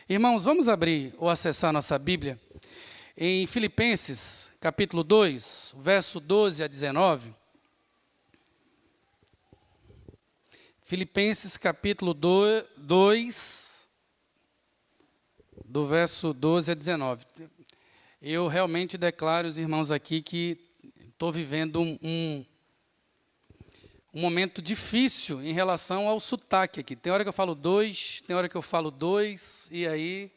Irmãos, vamos abrir ou acessar nossa Bíblia em Filipenses, capítulo 2, verso 12 a 19. Filipenses, capítulo 2, do verso 12 a 19. Eu realmente declaro os irmãos aqui que estou vivendo um momento difícil em relação ao sotaque aqui. Tem hora que eu falo dois, tem hora que eu falo dois, e aí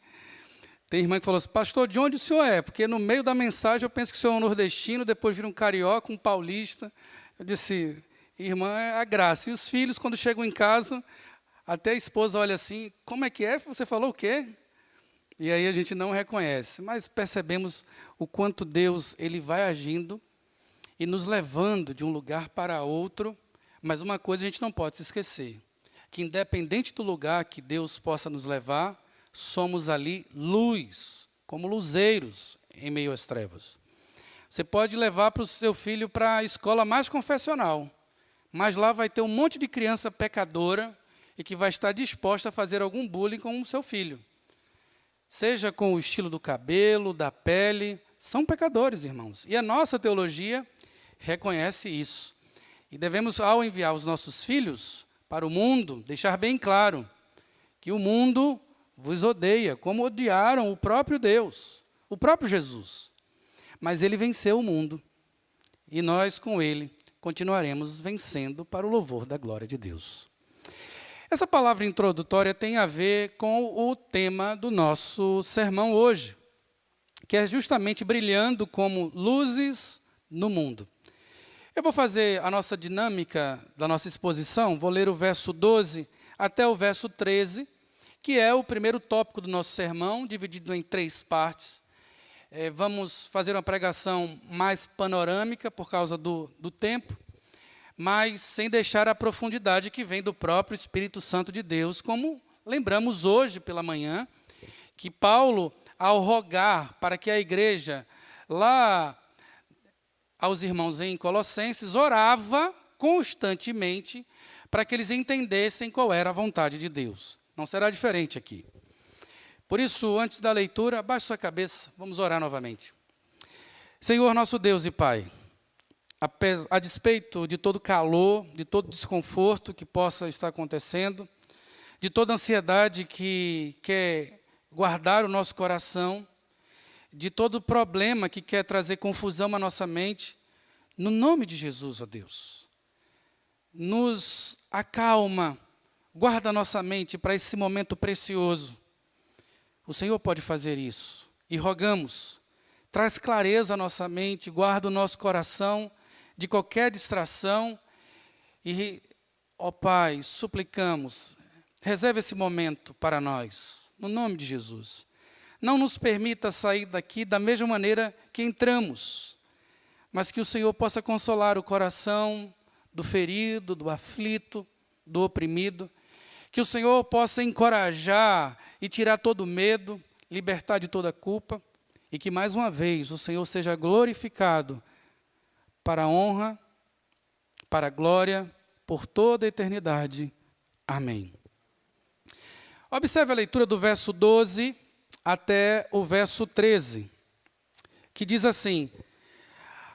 tem irmã que falou assim: pastor, de onde o senhor é? Porque no meio da mensagem eu penso que o senhor é um nordestino, depois vira um carioca, um paulista. Eu disse: irmã, é a graça. E os filhos, quando chegam em casa, até a esposa olha assim: como é que é? Você falou o quê? E aí a gente não reconhece, mas percebemos o quanto Deus ele vai agindo e nos levando de um lugar para outro. Mas uma coisa a gente não pode se esquecer, que independente do lugar que Deus possa nos levar, somos ali luz, como luzeiros em meio às trevas. Você pode levar para o seu filho para a escola mais confessional, mas lá vai ter um monte de criança pecadora e que vai estar disposta a fazer algum bullying com o seu filho. Seja com o estilo do cabelo, da pele, são pecadores, irmãos. E a nossa teologia reconhece isso. E devemos, ao enviar os nossos filhos para o mundo, deixar bem claro que o mundo vos odeia, como odiaram o próprio Deus, o próprio Jesus. Mas ele venceu o mundo, e nós com ele continuaremos vencendo para o louvor da glória de Deus. Essa palavra introdutória tem a ver com o tema do nosso sermão hoje, que é justamente brilhando como luzes no mundo. Eu vou fazer a nossa dinâmica da nossa exposição, vou ler o verso 12 até o verso 13, que é o primeiro tópico do nosso sermão, dividido em 3 partes. Vamos fazer uma pregação mais panorâmica por causa do tempo, mas sem deixar a profundidade que vem do próprio Espírito Santo de Deus, como lembramos hoje pela manhã, que Paulo, ao rogar para que a igreja lá aos irmãos em Colossenses, orava constantemente para que eles entendessem qual era a vontade de Deus. Não será diferente aqui. Por isso, antes da leitura, abaixe sua cabeça, vamos orar novamente. Senhor, nosso Deus e Pai, a despeito de todo calor, de todo desconforto que possa estar acontecendo, de toda ansiedade que quer guardar o nosso coração, de todo problema que quer trazer confusão à nossa mente, no nome de Jesus, ó Deus, nos acalma, guarda a nossa mente para esse momento precioso. O Senhor pode fazer isso, e rogamos, traz clareza à nossa mente, guarda o nosso coração de qualquer distração, e, ó Pai, suplicamos, reserve esse momento para nós, no nome de Jesus. Não nos permita sair daqui da mesma maneira que entramos, mas que o Senhor possa consolar o coração do ferido, do aflito, do oprimido, que o Senhor possa encorajar e tirar todo o medo, libertar de toda a culpa, e que mais uma vez o Senhor seja glorificado para a honra, para a glória, por toda a eternidade. Amém. Observe a leitura do verso 12 até o verso 13, que diz assim: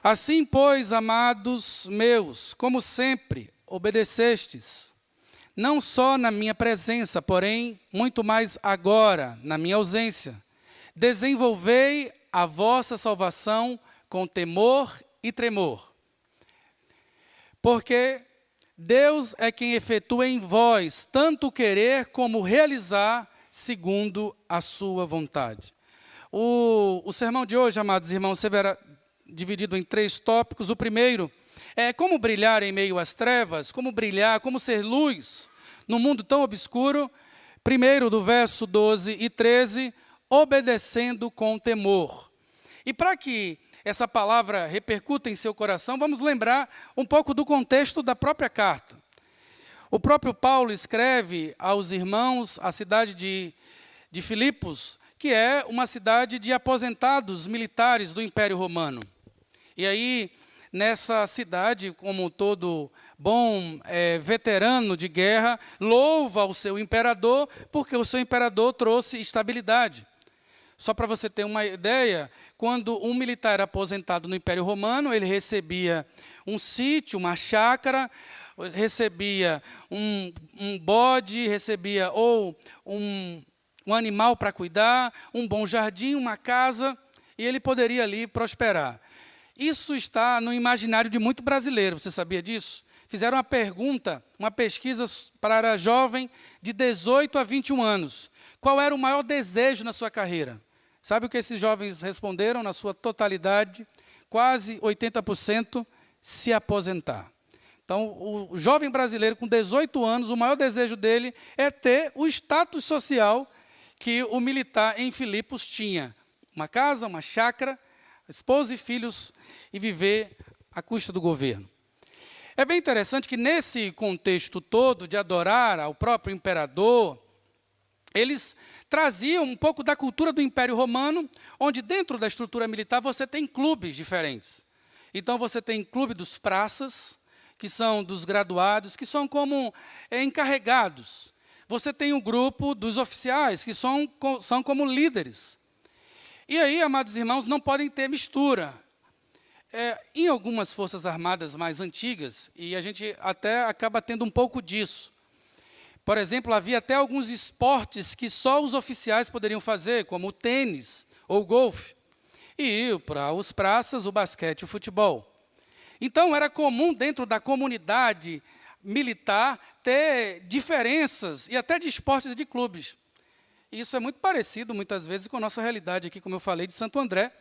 assim, pois, amados meus, como sempre obedecestes, não só na minha presença, porém, muito mais agora, na minha ausência, desenvolvei a vossa salvação com temor e tremor. Porque Deus é quem efetua em vós tanto o querer como o realizar segundo a sua vontade. O sermão de hoje, amados irmãos, será dividido em 3 tópicos. O primeiro é como brilhar em meio às trevas, como brilhar, como ser luz num mundo tão obscuro. Primeiro, do verso 12 e 13, obedecendo com temor. E para que essa palavra repercuta em seu coração, vamos lembrar um pouco do contexto da própria carta. O próprio Paulo escreve aos irmãos a cidade de Filipos, que é uma cidade de aposentados militares do Império Romano. E aí, nessa cidade, como todo bom veterano de guerra, louva o seu imperador, porque o seu imperador trouxe estabilidade. Só para você ter uma ideia, quando um militar era aposentado no Império Romano, ele recebia um sítio, uma chácara, recebia um bode, recebia ou um animal para cuidar, um bom jardim, uma casa, e ele poderia ali prosperar. Isso está no imaginário de muito brasileiro, você sabia disso? Fizeram uma pergunta, uma pesquisa para jovem de 18 a 21 anos. Qual era o maior desejo na sua carreira? Sabe o que esses jovens responderam na sua totalidade? Quase 80% se aposentar. Então, o jovem brasileiro com 18 anos, o maior desejo dele é ter o status social que o militar em Filipos tinha. Uma casa, uma chácara, esposa e filhos, e viver à custa do governo. É bem interessante que nesse contexto todo de adorar ao próprio imperador, eles traziam um pouco da cultura do Império Romano, onde dentro da estrutura militar você tem clubes diferentes. Então você tem clube dos praças, que são dos graduados, que são como encarregados. Você tem um grupo dos oficiais, que são como líderes. E aí, amados irmãos, não podem ter mistura. Em algumas forças armadas mais antigas, e a gente até acaba tendo um pouco disso. Por exemplo, havia até alguns esportes que só os oficiais poderiam fazer, como o tênis ou o golfe. E para os praças, o basquete e o futebol. Então, era comum dentro da comunidade militar ter diferenças, e até de esportes e de clubes. E isso é muito parecido, muitas vezes, com a nossa realidade aqui, como eu falei, de Santo André,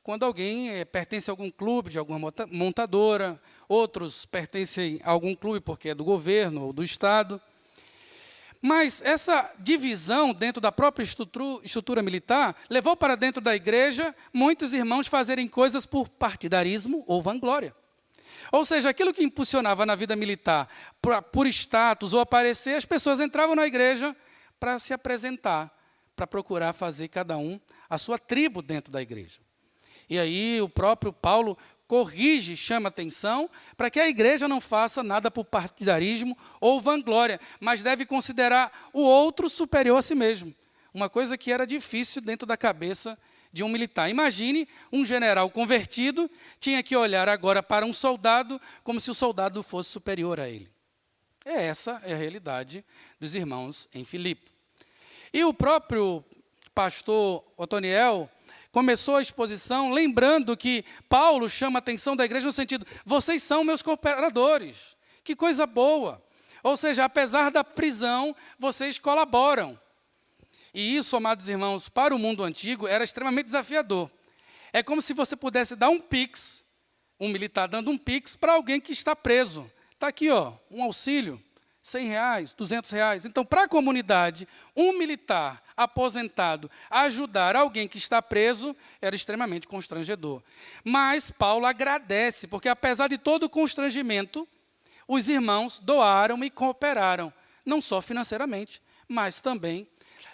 quando alguém pertence a algum clube, de alguma montadora, outros pertencem a algum clube porque é do governo ou do Estado. Mas essa divisão dentro da própria estrutura militar levou para dentro da igreja muitos irmãos fazerem coisas por partidarismo ou vanglória. Ou seja, aquilo que impulsionava na vida militar por status ou aparecer, as pessoas entravam na igreja para se apresentar, para procurar fazer cada um a sua tribo dentro da igreja. E aí o próprio Paulo corrige, chama atenção, para que a igreja não faça nada por partidarismo ou vanglória, mas deve considerar o outro superior a si mesmo. Uma coisa que era difícil dentro da cabeça de um militar. Imagine um general convertido, tinha que olhar agora para um soldado, como se o soldado fosse superior a ele. Essa é a realidade dos irmãos em Filipe. E o próprio pastor Otoniel começou a exposição lembrando que Paulo chama a atenção da igreja no sentido, vocês são meus cooperadores, que coisa boa. Ou seja, apesar da prisão, vocês colaboram. E isso, amados irmãos, para o mundo antigo era extremamente desafiador. É como se você pudesse dar um pix, um militar dando um pix para alguém que está preso. Está aqui, ó, um auxílio, R$100, R$200. Então, para a comunidade, um militar aposentado ajudar alguém que está preso era extremamente constrangedor. Mas Paulo agradece, porque apesar de todo o constrangimento, os irmãos doaram e cooperaram, não só financeiramente, mas também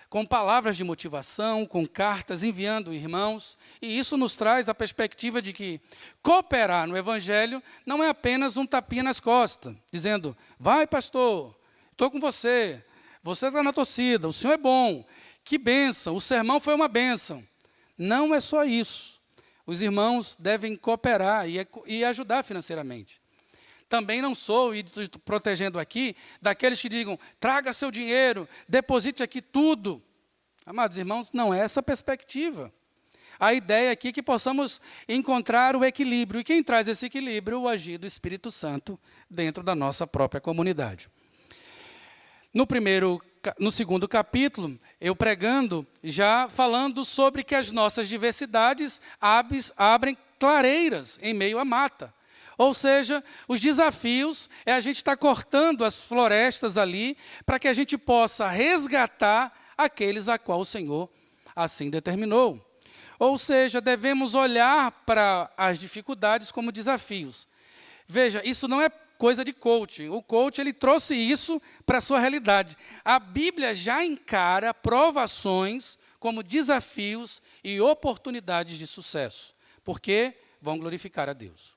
com palavras de motivação, com cartas, enviando irmãos. E isso nos traz a perspectiva de que cooperar no Evangelho não é apenas um tapinha nas costas, dizendo, vai pastor, estou com você está na torcida, o senhor é bom, que bênção, o sermão foi uma bênção. Não é só isso. Os irmãos devem cooperar e ajudar financeiramente. Também não sou, e estou protegendo aqui, daqueles que digam, traga seu dinheiro, deposite aqui tudo. Amados irmãos, não é essa a perspectiva. A ideia aqui é que possamos encontrar o equilíbrio. E quem traz esse equilíbrio? O agir do Espírito Santo dentro da nossa própria comunidade. No segundo capítulo, eu pregando, já falando sobre que as nossas diversidades abrem clareiras em meio à mata. Ou seja, os desafios é a gente estar cortando as florestas ali para que a gente possa resgatar aqueles a qual o Senhor assim determinou. Ou seja, devemos olhar para as dificuldades como desafios. Veja, isso não é coisa de coaching. O coach ele trouxe isso para a sua realidade. A Bíblia já encara provações como desafios e oportunidades de sucesso, porque vão glorificar a Deus.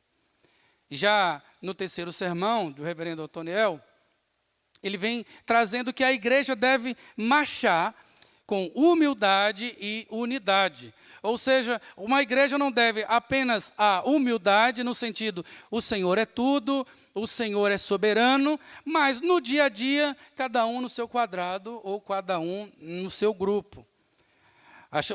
Já no terceiro sermão do reverendo Otoniel, ele vem trazendo que a igreja deve marchar com humildade e unidade. Ou seja, uma igreja não deve apenas a humildade, no sentido, o Senhor é tudo, o Senhor é soberano, mas no dia a dia, cada um no seu quadrado ou cada um no seu grupo.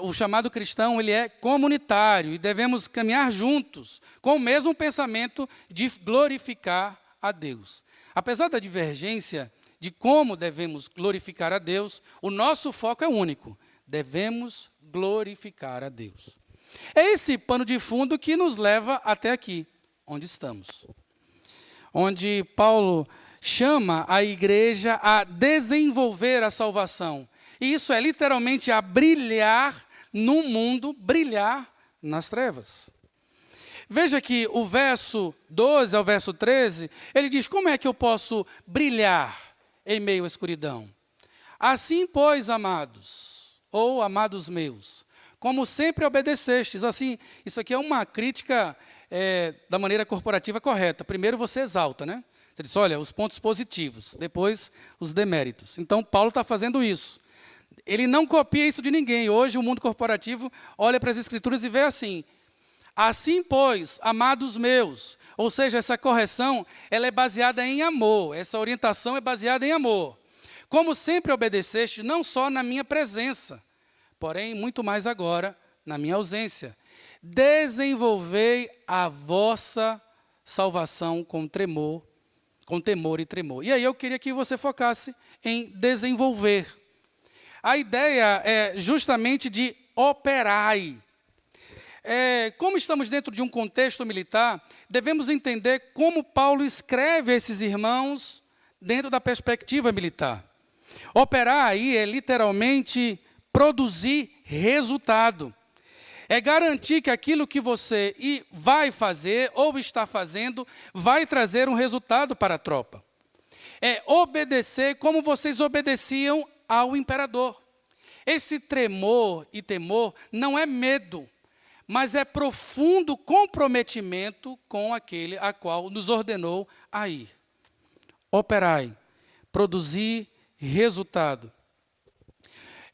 O chamado cristão, ele é comunitário e devemos caminhar juntos, com o mesmo pensamento de glorificar a Deus. Apesar da divergência de como devemos glorificar a Deus, o nosso foco é único. Devemos glorificar a Deus. É esse pano de fundo que nos leva até aqui, onde estamos. Onde Paulo chama a igreja a desenvolver a salvação. E isso é literalmente a brilhar no mundo, brilhar nas trevas. Veja que o verso 12 ao verso 13, ele diz, como é que eu posso brilhar em meio à escuridão? Assim, pois, amados, ou amados meus, como sempre obedecestes. Assim, isso aqui é uma crítica da maneira corporativa correta. Primeiro você exalta, né? Você diz, olha, os pontos positivos, depois os deméritos. Então, Paulo está fazendo isso. Ele não copia isso de ninguém. Hoje, o mundo corporativo olha para as Escrituras e vê assim. Assim, pois, amados meus, ou seja, essa correção, ela é baseada em amor. Essa orientação é baseada em amor. Como sempre obedeceste, não só na minha presença, porém, muito mais agora, na minha ausência. Desenvolvei a vossa salvação com temor e tremor. E aí eu queria que você focasse em desenvolver. A ideia é justamente de operai. Como estamos dentro de um contexto militar, devemos entender como Paulo escreve a esses irmãos dentro da perspectiva militar. Operar aí é literalmente produzir resultado. É garantir que aquilo que você vai fazer ou está fazendo vai trazer um resultado para a tropa. É obedecer como vocês obedeciam ao imperador. Esse tremor e temor não é medo, mas é profundo comprometimento com aquele a qual nos ordenou a ir. Operai, produzir resultado.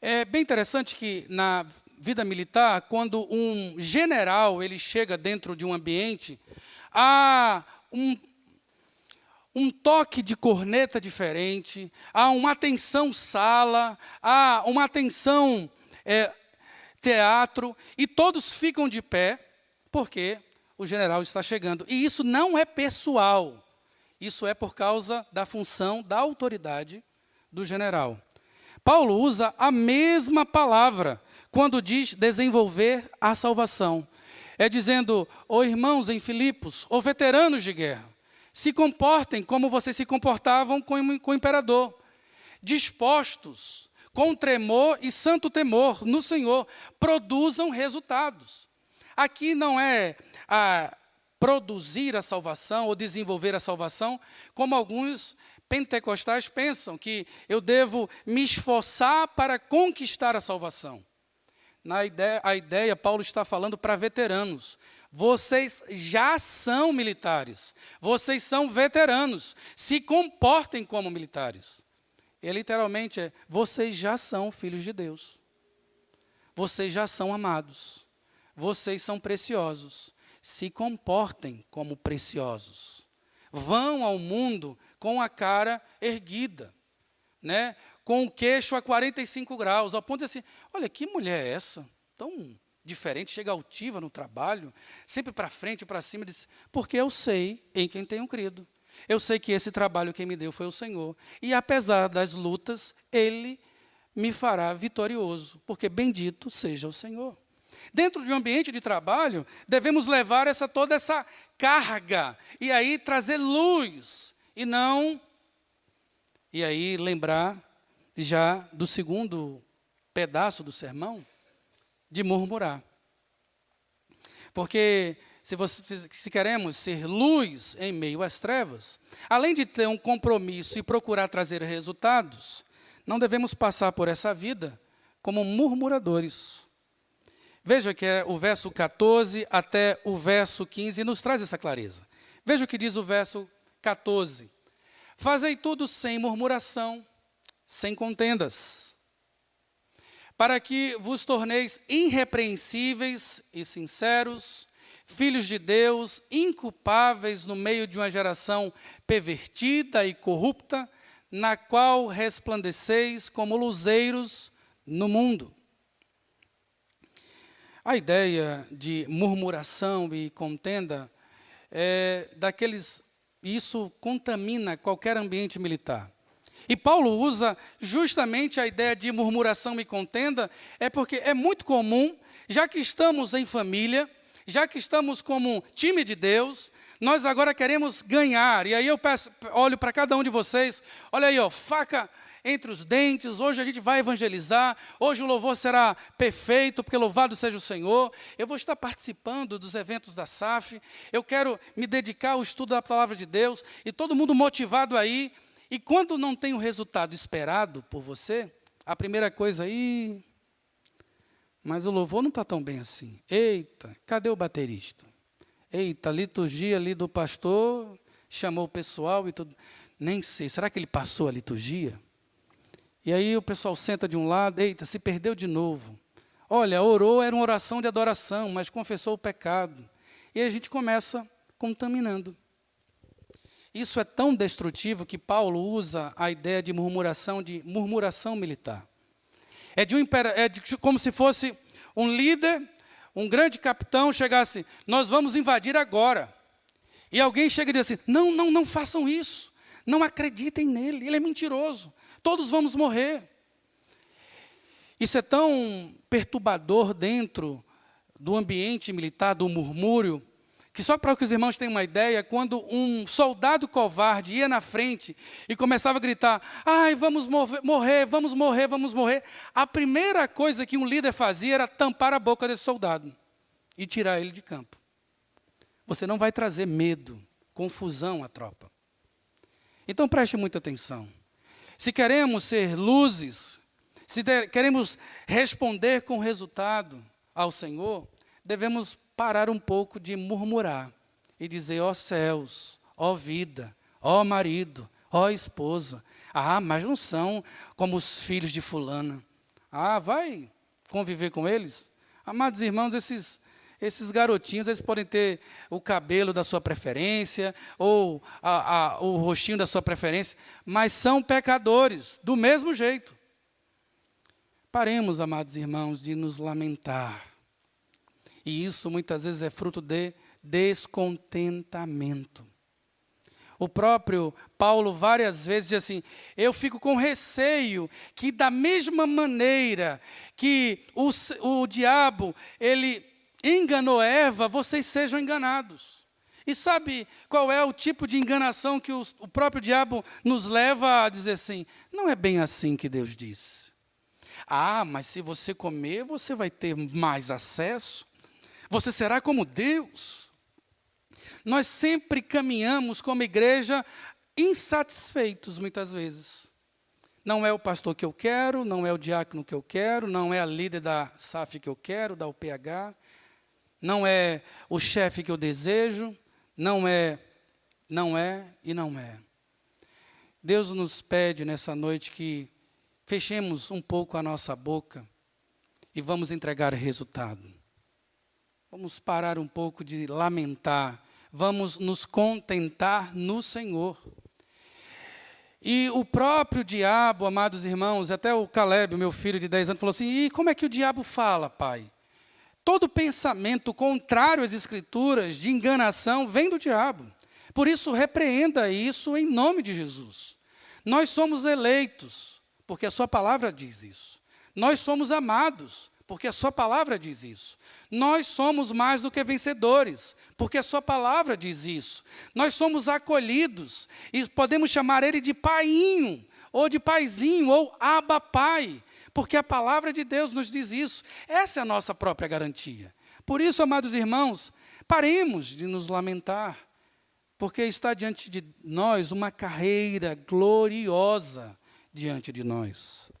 É bem interessante que na vida militar, quando um general ele chega dentro de um ambiente, há um toque de corneta diferente, há uma atenção sala, há uma atenção teatro, e todos ficam de pé, porque o general está chegando. E isso não é pessoal, isso é por causa da função, da autoridade do general. Paulo usa a mesma palavra quando diz desenvolver a salvação. É dizendo, irmãos em Filipos, veteranos de guerra, se comportem como vocês se comportavam com o imperador, dispostos, com tremor e santo temor no Senhor, produzam resultados. Aqui não é produzir a salvação ou desenvolver a salvação, como alguns pentecostais pensam, que eu devo me esforçar para conquistar a salvação. A ideia, Paulo está falando para veteranos. Vocês já são militares, vocês são veteranos, se comportem como militares. E literalmente vocês já são filhos de Deus. Vocês já são amados. Vocês são preciosos. Se comportem como preciosos. Vão ao mundo com a cara erguida, né? Com o queixo a 45 graus, ao ponto de assim, olha, que mulher é essa? Tão diferente, chega altiva no trabalho, sempre para frente e para cima, diz, porque eu sei em quem tenho crido. Eu sei que esse trabalho quem me deu foi o Senhor. E apesar das lutas, Ele me fará vitorioso, porque bendito seja o Senhor. Dentro de um ambiente de trabalho, devemos levar toda essa carga, e aí trazer luz, e aí lembrar já do segundo pedaço do sermão, de murmurar. Porque se queremos ser luz em meio às trevas, além de ter um compromisso e procurar trazer resultados, não devemos passar por essa vida como murmuradores. Veja que é o verso 14 até o verso 15 nos traz essa clareza. Veja o que diz o verso 14. Fazei tudo sem murmuração, sem contendas, para que vos torneis irrepreensíveis e sinceros, filhos de Deus, inculpáveis no meio de uma geração pervertida e corrupta, na qual resplandeceis como luzeiros no mundo. A ideia de murmuração e contenda é daqueles... Isso contamina qualquer ambiente militar. E Paulo usa justamente a ideia de murmuração e contenda, é porque é muito comum, já que estamos em família, já que estamos como time de Deus, nós agora queremos ganhar. E aí eu olho para cada um de vocês, olha aí, ó, faca entre os dentes, hoje a gente vai evangelizar, hoje o louvor será perfeito, porque louvado seja o Senhor, eu vou estar participando dos eventos da SAF, eu quero me dedicar ao estudo da palavra de Deus, e todo mundo motivado aí, e quando não tem o resultado esperado por você, a primeira coisa aí, mas o louvor não está tão bem assim, eita, cadê o baterista? Eita, a liturgia ali do pastor, chamou o pessoal e tudo, nem sei, será que ele passou a liturgia? E aí o pessoal senta de um lado, eita, se perdeu de novo. Olha, orou, era uma oração de adoração, mas confessou o pecado. E a gente começa contaminando. Isso é tão destrutivo que Paulo usa a ideia de murmuração militar. Como se fosse um líder, um grande capitão chegasse, nós vamos invadir agora. E alguém chega e diz assim, não façam isso, não acreditem nele, ele é mentiroso. Todos vamos morrer. Isso é tão perturbador dentro do ambiente militar, do murmúrio, que só para que os irmãos tenham uma ideia, quando um soldado covarde ia na frente e começava a gritar, ai, vamos morrer, vamos morrer, vamos morrer, a primeira coisa que um líder fazia era tampar a boca desse soldado e tirar ele de campo. Você não vai trazer medo, confusão à tropa. Então preste muita atenção. Se queremos ser luzes, se queremos responder com resultado ao Senhor, devemos parar um pouco de murmurar e dizer, ó céus, ó vida, ó marido, ó esposa, mas não são como os filhos de fulana. Vai conviver com eles? Amados irmãos, esses garotinhos, eles podem ter o cabelo da sua preferência, ou o rostinho da sua preferência, mas são pecadores, do mesmo jeito. Paremos, amados irmãos, de nos lamentar. E isso muitas vezes é fruto de descontentamento. O próprio Paulo várias vezes diz assim, eu fico com receio que da mesma maneira que o diabo, ele enganou Eva, vocês sejam enganados. E sabe qual é o tipo de enganação que o próprio diabo nos leva a dizer assim, não é bem assim que Deus diz. Mas se você comer, você vai ter mais acesso, você será como Deus. Nós sempre caminhamos como igreja insatisfeitos muitas vezes. Não é o pastor que eu quero, não é o diácono que eu quero, não é a líder da SAF que eu quero, da UPH, não é o chefe que eu desejo, não é. Deus nos pede nessa noite que fechemos um pouco a nossa boca e vamos entregar resultado. Vamos parar um pouco de lamentar, vamos nos contentar no Senhor. E o próprio diabo, amados irmãos, até o Caleb, meu filho de 10 anos, falou assim, e como é que o diabo fala, pai? Todo pensamento contrário às Escrituras, de enganação, vem do diabo. Por isso, repreenda isso em nome de Jesus. Nós somos eleitos, porque a sua palavra diz isso. Nós somos amados, porque a sua palavra diz isso. Nós somos mais do que vencedores, porque a sua palavra diz isso. Nós somos acolhidos, e podemos chamar ele de paiinho, ou de paizinho, ou Abba Pai, porque a palavra de Deus nos diz isso. Essa é a nossa própria garantia. Por isso, amados irmãos, paremos de nos lamentar, porque está diante de nós uma carreira gloriosa diante de nós.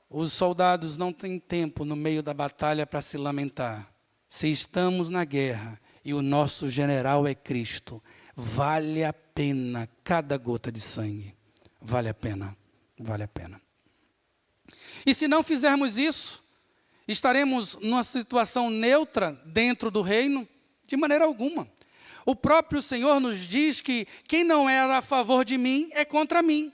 Os soldados não têm tempo no meio da batalha para se lamentar. Se estamos na guerra e o nosso general é Cristo. Vale a pena cada gota de sangue. Vale a pena, vale a pena. E se não fizermos isso, estaremos numa situação neutra dentro do reino? De maneira alguma. O próprio Senhor nos diz que quem não era a favor de mim é contra mim.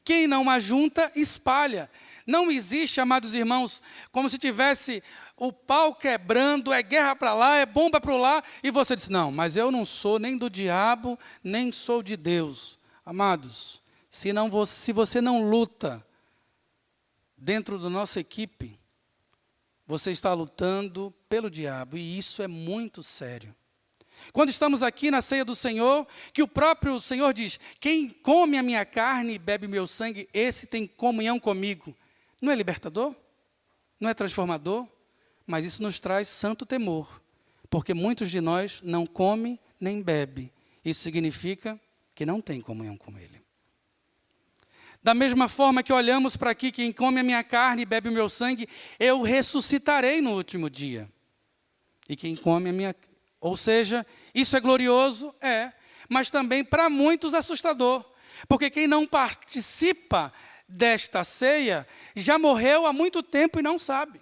Quem não ajunta, espalha. Não existe, amados irmãos, como se tivesse o pau quebrando, é guerra para lá, é bomba para lá, e você diz, não, mas eu não sou nem do diabo, nem sou de Deus. Amados, se você não luta dentro da nossa equipe, você está lutando pelo diabo, e isso é muito sério. Quando estamos aqui na ceia do Senhor, que o próprio Senhor diz, quem come a minha carne e bebe meu sangue, esse tem comunhão comigo. Não é libertador? Não é transformador? Mas isso nos traz santo temor, porque muitos de nós não comem nem bebem. Isso significa que não tem comunhão com Ele. Da mesma forma que olhamos para aqui, quem come a minha carne e bebe o meu sangue, eu ressuscitarei no último dia. E quem come a minha... Ou seja, isso é glorioso? É. Mas também para muitos assustador. Porque quem não participa desta ceia, já morreu há muito tempo e não sabe.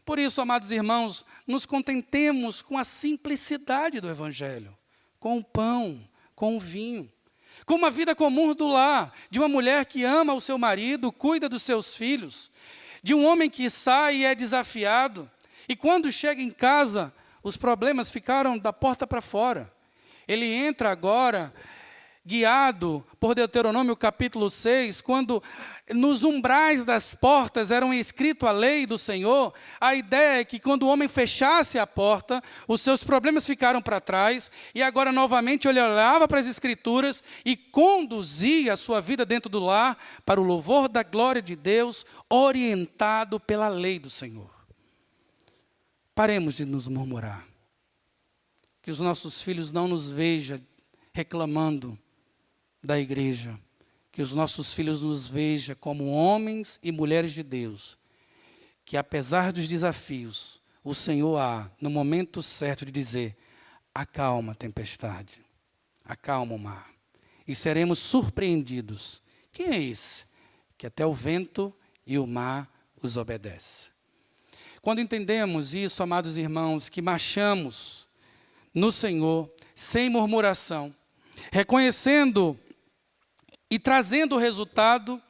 Por isso, amados irmãos, nos contentemos com a simplicidade do Evangelho. Com o pão, com o vinho. Com uma vida comum do lar, de uma mulher que ama o seu marido, cuida dos seus filhos, de um homem que sai e é desafiado, e quando chega em casa, os problemas ficaram da porta para fora. Ele entra agora, guiado por Deuteronômio capítulo 6, quando nos umbrais das portas eram escrito a lei do Senhor, a ideia é que quando o homem fechasse a porta, os seus problemas ficaram para trás, e agora novamente ele olhava para as Escrituras e conduzia a sua vida dentro do lar para o louvor da glória de Deus, orientado pela lei do Senhor. Paremos de nos murmurar, que os nossos filhos não nos vejam reclamando da igreja, que os nossos filhos nos vejam como homens e mulheres de Deus, que apesar dos desafios, o Senhor há, no momento certo de dizer, acalma a tempestade, acalma o mar, e seremos surpreendidos. Quem é esse? Que até o vento e o mar os obedecem. Quando entendemos isso, amados irmãos, que marchamos no Senhor, sem murmuração, reconhecendo e trazendo o resultado,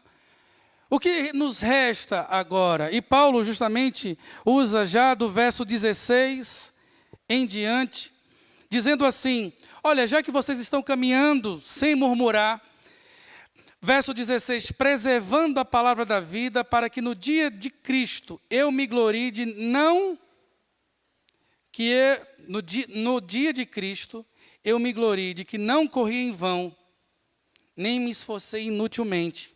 o que nos resta agora? E Paulo justamente usa já do verso 16 em diante, dizendo assim, olha, já que vocês estão caminhando sem murmurar, verso 16, preservando a palavra da vida, para que no dia de Cristo eu me glorie de não... no dia de Cristo eu me glorie de que não corri em vão, nem me esforcei inutilmente.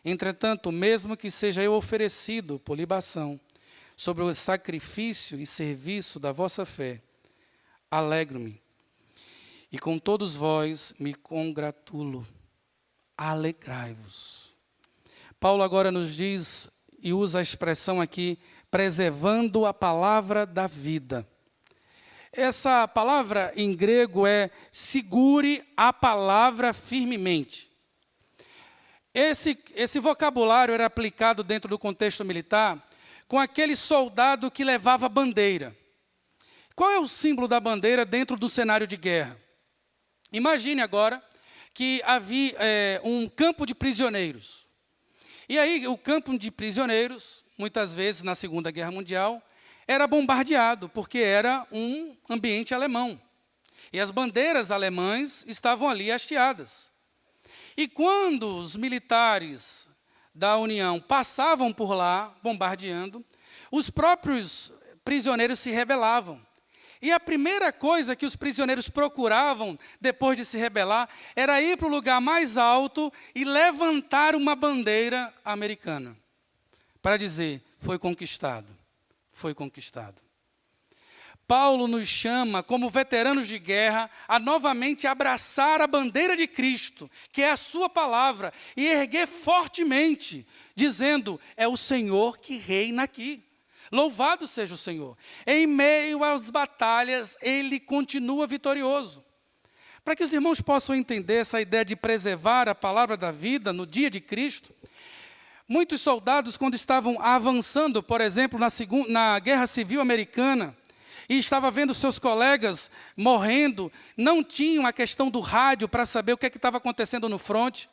Entretanto, mesmo que seja eu oferecido por libação, sobre o sacrifício e serviço da vossa fé, alegro-me, e com todos vós me congratulo. Alegrai-vos. Paulo agora nos diz, e usa a expressão aqui, preservando a palavra da vida. Essa palavra em grego é segure a palavra firmemente. Esse vocabulário era aplicado dentro do contexto militar com aquele soldado que levava bandeira. Qual é o símbolo da bandeira dentro do cenário de guerra? Imagine agora que havia um campo de prisioneiros. E aí o campo de prisioneiros, muitas vezes na Segunda Guerra Mundial, era bombardeado, porque era um ambiente alemão. E as bandeiras alemãs estavam ali hasteadas. E quando os militares da União passavam por lá, bombardeando, os próprios prisioneiros se rebelavam. E a primeira coisa que os prisioneiros procuravam, depois de se rebelar, era ir para o lugar mais alto e levantar uma bandeira americana, para dizer, foi conquistado, foi conquistado. Paulo nos chama, como veteranos de guerra, a novamente abraçar a bandeira de Cristo, que é a sua palavra, e erguer fortemente, dizendo, é o Senhor que reina aqui. Louvado seja o Senhor. Em meio às batalhas, Ele continua vitorioso. Para que os irmãos possam entender essa ideia de preservar a palavra da vida no dia de Cristo, muitos soldados, quando estavam avançando, por exemplo, na Guerra Civil Americana, e estava vendo seus colegas morrendo, não tinham a questão do rádio para saber o que estava acontecendo no fronte,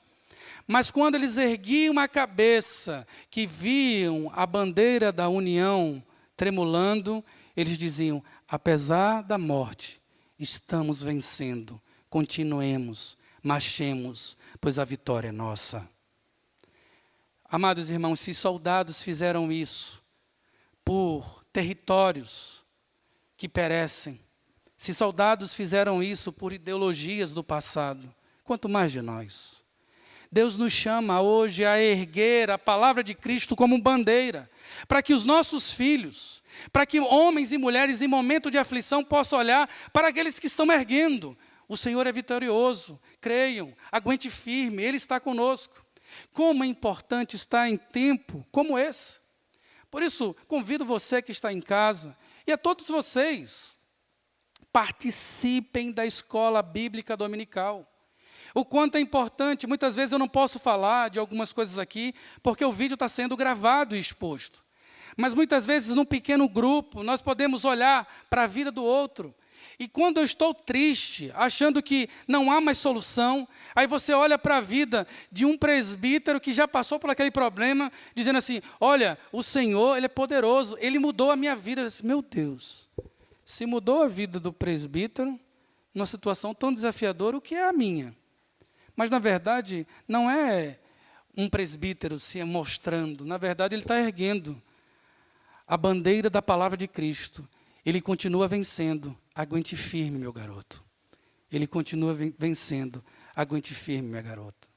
mas quando eles erguiam a cabeça, que viam a bandeira da união tremulando, eles diziam: apesar da morte, estamos vencendo, continuemos, marchemos, pois a vitória é nossa. Amados irmãos, se soldados fizeram isso por territórios que perecem, se soldados fizeram isso por ideologias do passado, quanto mais de nós. Deus nos chama hoje a erguer a palavra de Cristo como bandeira, para que os nossos filhos, para que homens e mulheres em momento de aflição possam olhar para aqueles que estão erguendo. O Senhor é vitorioso, creiam, aguente firme, Ele está conosco. Como é importante estar em tempo como esse. Por isso, convido você que está em casa, e a todos vocês, participem da escola bíblica dominical. O quanto é importante, muitas vezes eu não posso falar de algumas coisas aqui, porque o vídeo está sendo gravado e exposto. Mas muitas vezes, num pequeno grupo, nós podemos olhar para a vida do outro. E quando eu estou triste, achando que não há mais solução, aí você olha para a vida de um presbítero que já passou por aquele problema, dizendo assim: olha, o Senhor, Ele é poderoso, Ele mudou a minha vida. Eu disse: meu Deus, se mudou a vida do presbítero, numa situação tão desafiadora, o que é a minha? Mas, na verdade, não é um presbítero se mostrando, na verdade, ele está erguendo a bandeira da palavra de Cristo. Ele continua vencendo. Aguente firme, meu garoto. Ele continua vencendo. Aguente firme, minha garota.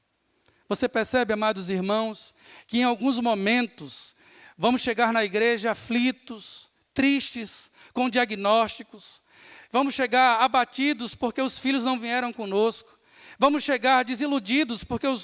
Você percebe, amados irmãos, que em alguns momentos vamos chegar na igreja aflitos, tristes, com diagnósticos. Vamos chegar abatidos porque os filhos não vieram conosco. Vamos chegar desiludidos porque o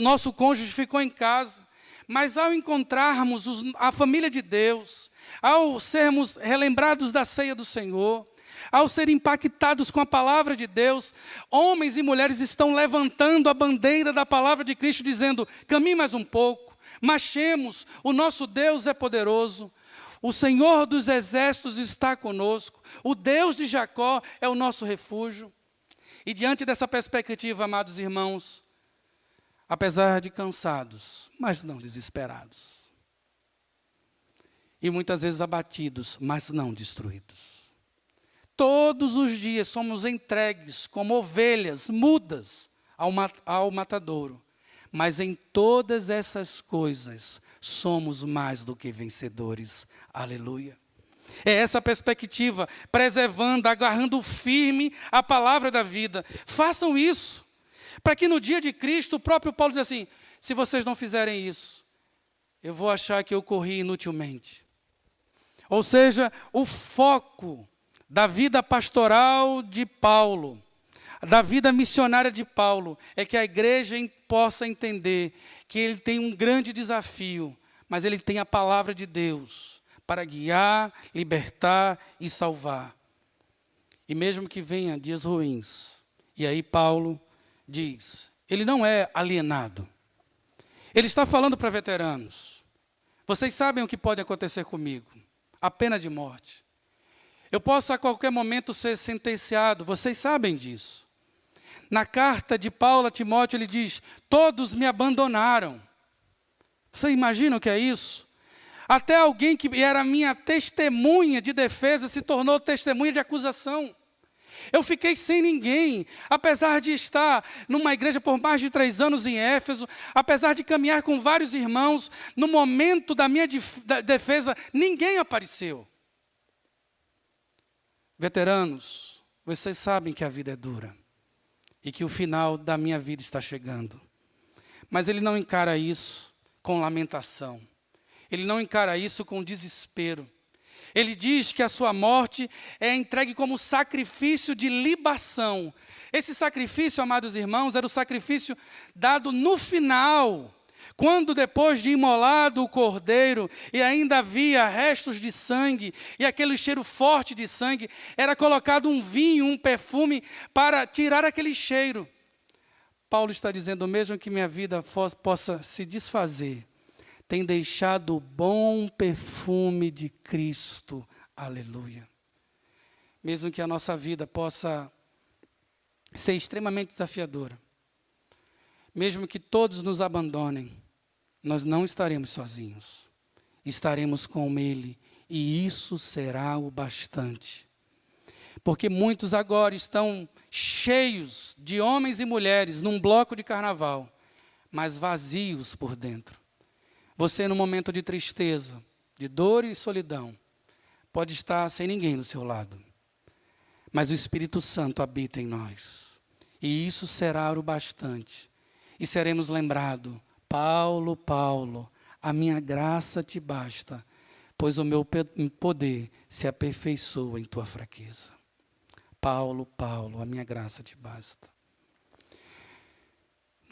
nosso cônjuge ficou em casa. Mas ao encontrarmos a família de Deus, ao sermos relembrados da ceia do Senhor, ao serem impactados com a palavra de Deus, homens e mulheres estão levantando a bandeira da palavra de Cristo, dizendo: caminhe mais um pouco, marchemos, o nosso Deus é poderoso, o Senhor dos exércitos está conosco, o Deus de Jacó é o nosso refúgio. E diante dessa perspectiva, amados irmãos, apesar de cansados, mas não desesperados. E muitas vezes abatidos, mas não destruídos. Todos os dias somos entregues como ovelhas mudas ao matadouro. Mas em todas essas coisas somos mais do que vencedores. Aleluia. É essa perspectiva, preservando, agarrando firme a palavra da vida. Façam isso, para que no dia de Cristo, o próprio Paulo diz assim: se vocês não fizerem isso, eu vou achar que eu corri inutilmente. Ou seja, o foco da vida pastoral de Paulo, da vida missionária de Paulo, é que a igreja possa entender que ele tem um grande desafio, mas ele tem a palavra de Deus para guiar, libertar e salvar. E mesmo que venham dias ruins, e aí Paulo diz, ele não é alienado. Ele está falando para veteranos: vocês sabem o que pode acontecer comigo, a pena de morte. Eu posso a qualquer momento ser sentenciado, vocês sabem disso. Na carta de Paulo a Timóteo ele diz: todos me abandonaram. Vocês imaginam o que é isso? Até alguém que era minha testemunha de defesa se tornou testemunha de acusação. Eu fiquei sem ninguém, apesar de estar numa igreja por mais de 3 anos em Éfeso, apesar de caminhar com vários irmãos, no momento da minha defesa, ninguém apareceu. Veteranos, vocês sabem que a vida é dura e que o final da minha vida está chegando. Mas ele não encara isso com lamentação. Ele não encara isso com desespero. Ele diz que a sua morte é entregue como sacrifício de libação. Esse sacrifício, amados irmãos, era o sacrifício dado no final, Quando depois de imolado o cordeiro, e ainda havia restos de sangue, e aquele cheiro forte de sangue, era colocado um vinho, um perfume, para tirar aquele cheiro. Paulo está dizendo, mesmo que minha vida possa se desfazer, tem deixado o bom perfume de Cristo. Aleluia. Mesmo que a nossa vida possa ser extremamente desafiadora, mesmo que todos nos abandonem, nós não estaremos sozinhos. Estaremos com Ele, e isso será o bastante. Porque muitos agora estão cheios de homens e mulheres num bloco de carnaval, mas vazios por dentro. Você, no momento de tristeza, de dor e solidão, pode estar sem ninguém do seu lado, mas o Espírito Santo habita em nós, e isso será o bastante. E seremos lembrados, Paulo, Paulo, a minha graça te basta, pois o meu poder se aperfeiçoa em tua fraqueza. Paulo, Paulo, a minha graça te basta.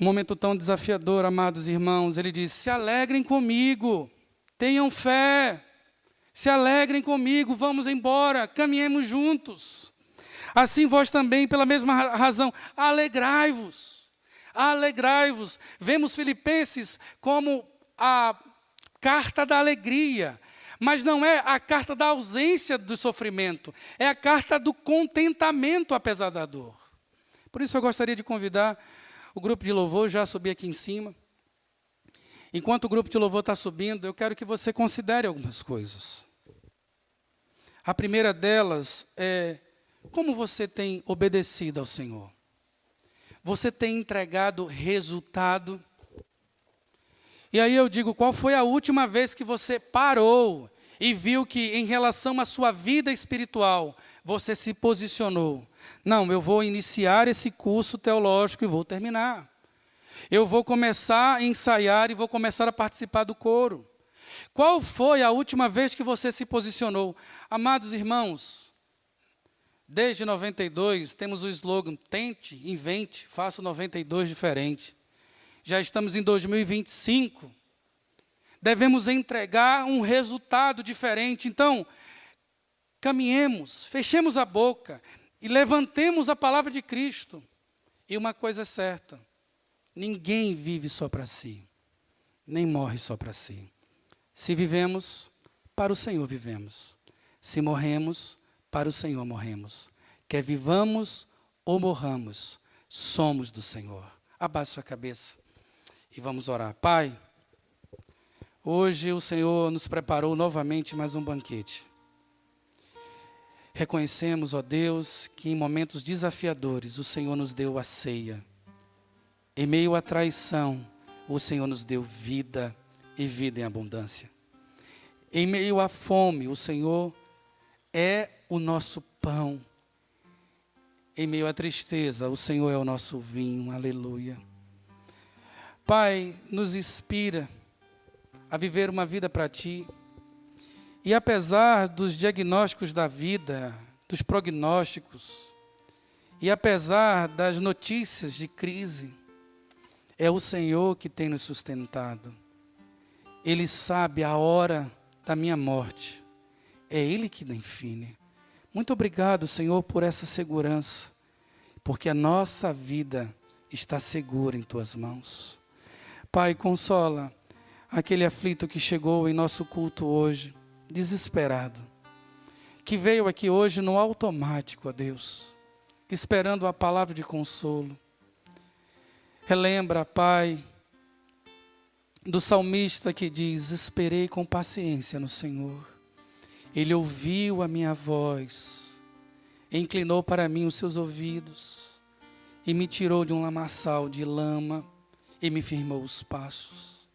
Um momento tão desafiador, amados irmãos, ele diz, se alegrem comigo, tenham fé, se alegrem comigo, vamos embora, caminhemos juntos. Assim vós também, pela mesma razão, alegrai-vos. Alegrai-vos. Vemos Filipenses como a carta da alegria, mas não é a carta da ausência do sofrimento, é a carta do contentamento apesar da dor. Por isso eu gostaria de convidar o grupo de louvor já a subir aqui em cima. Enquanto o grupo de louvor está subindo, eu quero que você considere algumas coisas. A primeira delas é como você tem obedecido ao Senhor. Você tem entregado resultado? E aí eu digo, qual foi a última vez que você parou e viu que em relação à sua vida espiritual, você se posicionou? Não, eu vou iniciar esse curso teológico e vou terminar. Eu vou começar a ensaiar e vou começar a participar do coro. Qual foi a última vez que você se posicionou? Amados irmãos, desde 92, temos o slogan, tente, invente, faça o 92 diferente. Já estamos em 2025. Devemos entregar um resultado diferente. Então, caminhemos, fechemos a boca e levantemos a palavra de Cristo. E uma coisa é certa, ninguém vive só para si, nem morre só para si. Se vivemos, para o Senhor vivemos. Se morremos, para o Senhor morremos. Quer vivamos ou morramos, somos do Senhor. Abaixe sua cabeça e vamos orar. Pai, hoje o Senhor nos preparou novamente mais um banquete. Reconhecemos, ó Deus, que em momentos desafiadores o Senhor nos deu a ceia. Em meio à traição, o Senhor nos deu vida e vida em abundância. Em meio à fome, o Senhor é o nosso pão. Em meio à tristeza, o Senhor é o nosso vinho. Aleluia. Pai, nos inspira a viver uma vida para Ti. E apesar dos diagnósticos da vida, dos prognósticos, e apesar das notícias de crise, é o Senhor que tem nos sustentado. Ele sabe a hora da minha morte. É Ele que define. Muito obrigado, Senhor, por essa segurança, porque a nossa vida está segura em Tuas mãos. Pai, consola aquele aflito que chegou em nosso culto hoje, desesperado, que veio aqui hoje no automático, ó Deus, esperando a palavra de consolo. Relembra, Pai, do salmista que diz, esperei com paciência no Senhor. Ele ouviu a minha voz, inclinou para mim os seus ouvidos e me tirou de um lamaçal de lama e me firmou os passos.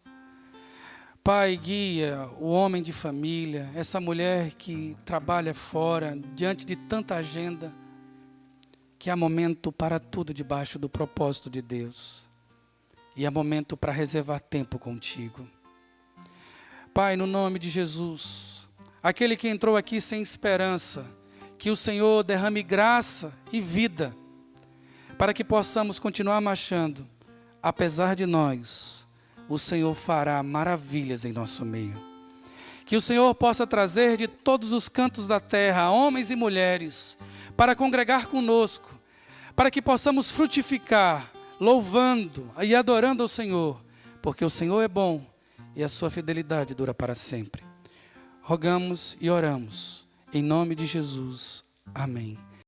Pai, guia o homem de família, essa mulher que trabalha fora, diante de tanta agenda, que há momento para tudo debaixo do propósito de Deus. E há momento para reservar tempo contigo. Pai, no nome de Jesus, aquele que entrou aqui sem esperança, que o Senhor derrame graça e vida, para que possamos continuar marchando, apesar de nós, o Senhor fará maravilhas em nosso meio. Que o Senhor possa trazer de todos os cantos da terra, homens e mulheres, para congregar conosco, para que possamos frutificar, louvando e adorando ao Senhor, porque o Senhor é bom e a sua fidelidade dura para sempre. Rogamos e oramos, em nome de Jesus. Amém.